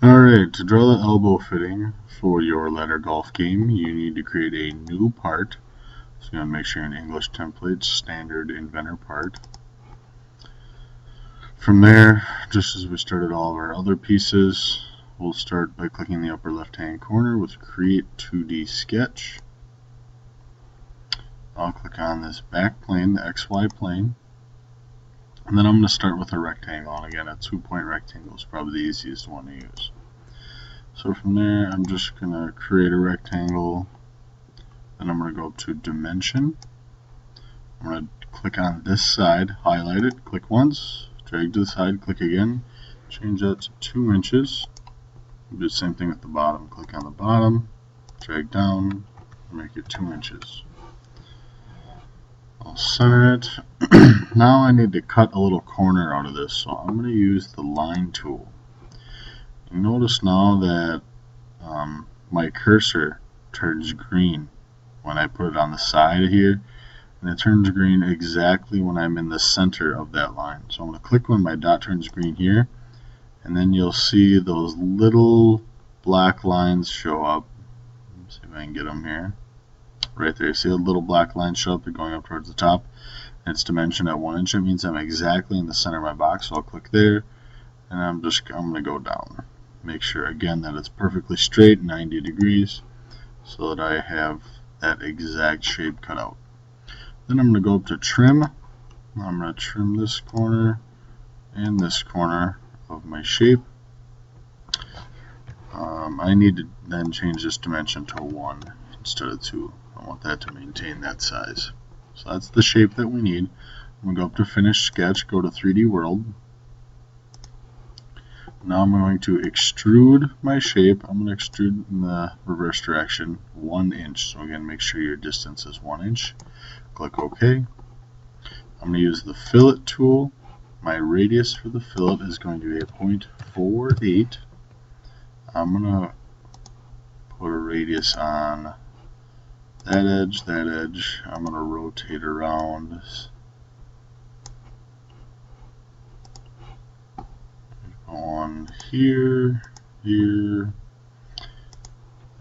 Alright, to draw the elbow fitting for your ladder golf game, you need to create a new part. So you want to make sure in English templates, standard inventor part. From there, just as we started all of our other pieces, we'll start by clicking the upper left hand corner with Create 2D Sketch. I'll click on this back plane, the XY plane, and then I'm going to start with a rectangle. And again, a 2-point rectangle is probably the easiest one to use. So from there, I'm just going to create a rectangle, then I'm going to go up to Dimension. I'm going to click on this side, highlight it, click once, drag to the side, click again, change that to 2 inches. Do the same thing with the bottom. Click on the bottom, drag down, make it 2 inches. I'll center it. Now I need to cut a little corner out of this, so I'm going to use the line tool. You notice now that my cursor turns green when I put it on the side here, and it turns green exactly when I'm in the center of that line. So I'm going to click when my dot turns green here, and then you'll see those little black lines show up. Let's see if I can get them here. Right there, see the little black lines show up, they're going up towards the top, and it's dimensioned at 1 inch. It means I'm exactly in the center of my box, so I'll click there, and I'm going to go down. Make sure again that it's perfectly straight, 90 degrees, so that I have that exact shape cut out. Then I'm going to go up to Trim. I'm going to trim this corner and this corner of my shape. I need to then change this dimension to 1 instead of 2. I want that to maintain that size. So that's the shape that we need. I'm going to go up to Finish Sketch, go to 3D World. Now I'm going to extrude my shape. I'm going to extrude in the reverse direction 1 inch. So again, make sure your distance is 1 inch. Click OK. I'm going to use the Fillet tool. My radius for the fillet is going to be a 0.48. I'm going to put a radius on that edge, that edge. I'm going to rotate around. On here, here,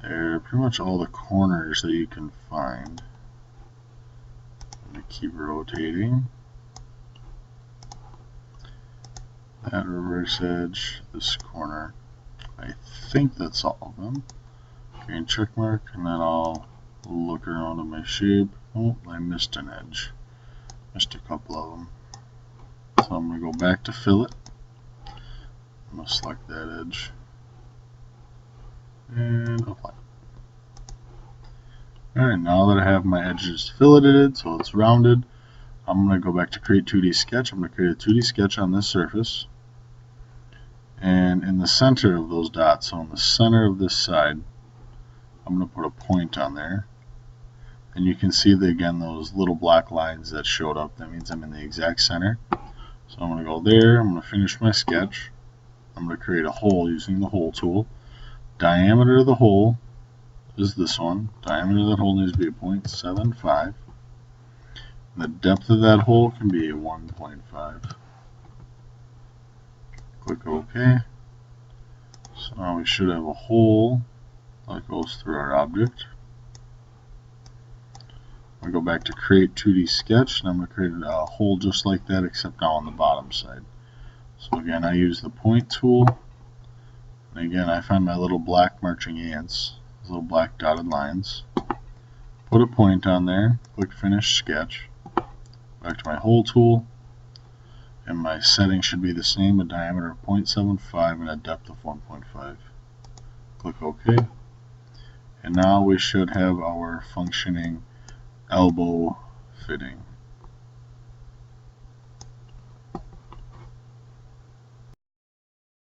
there, pretty much all the corners that you can find. I'm going to keep rotating. That reverse edge, this corner. I think that's all of them. Green check mark, and then I'll look around at my shape. Oh, I missed an edge. Missed a couple of them. So I'm going to go back to Fillet. I'm going to select that edge and apply. Alright, now that I have my edges filleted, so it's rounded, I'm going to go back to Create 2D Sketch. I'm going to create a 2D sketch on this surface. And in the center of those dots, so in the center of this side, I'm going to put a point on there. And you can see, again, those little black lines that showed up. That means I'm in the exact center. So I'm going to go there. I'm going to finish my sketch. I'm going to create a hole using the hole tool. Diameter of the hole is this one. Diameter of that hole needs to be a 0.75. The depth of that hole can be a 1.5. Click OK. So now we should have a hole that goes through our object. I'm going to go back to Create 2D Sketch, and I'm going to create a hole just like that, except now on the bottom side. So again, I use the point tool, and again, I find my little black marching ants, those little black dotted lines. Put a point on there, click Finish Sketch, back to my hole tool, and my setting should be the same, a diameter of 0.75 and a depth of 1.5. Click OK, and now we should have our functioning elbow fitting.